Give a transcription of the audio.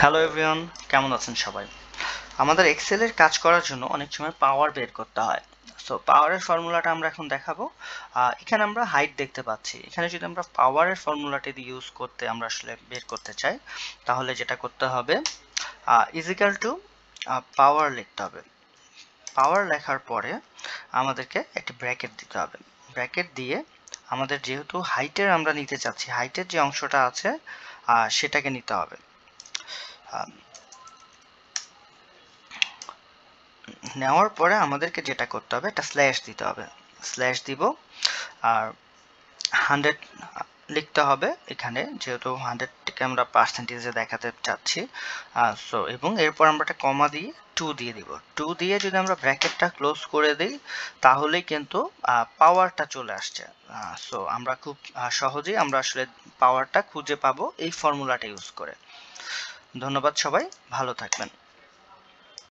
Hello everyone, কেমন আছেন সবাই? আমাদের এক্সেলের কাজ করার জন্য অনেক সময় পাওয়ার বের করতে হয়। সো পাওয়ারের ফর্মুলাটা আমরা এখন দেখাবো। এখানে আমরা হাইট দেখতে পাচ্ছি। এখানে যদি আমরা পাওয়ারের ফর্মুলাটি ইউজ করতে আমরা আসলে বের করতে চাই, তাহলে যেটা করতে হবে ইজিক্যাল টু পাওয়ার লিখতে হবে। পাওয়ার লেখার পরে আমাদেরকে একটা ব্র্যাকেট দিতে হবে। ব্র্যাকেট দিয়ে আমাদের যেহেতু হাইটের আমরা নিতে চাচ্ছি, হাইটের যে অংশটা আছে সেটাকে নিতে হবে। নেওয়ার পরে আমাদেরকে যেটা করতে হবে, একটা স্ল্যাশ দিতে হবে। স্ল্যাশ দিব আর 100 লিখতে হবে এখানে, যেহেতু 100কে আমরা পার্সেন্টেজে দেখাতে চাচ্ছি। সো এবং এরপর আমরা একটা কমা দিয়ে 2 দিয়ে দিব। 2 দিয়ে যদি আমরা ব্র্যাকেটটা ক্লোজ করে দিই, তাহলেই কিন্তু পাওয়ারটা চলে আসছে। সো আমরা খুব সহজেই আমরা আসলে পাওয়ারটা খুঁজে পাবো এই ফর্মুলাটা ইউজ করে। ধন্যবাদ সবাই, ভালো থাকবেন।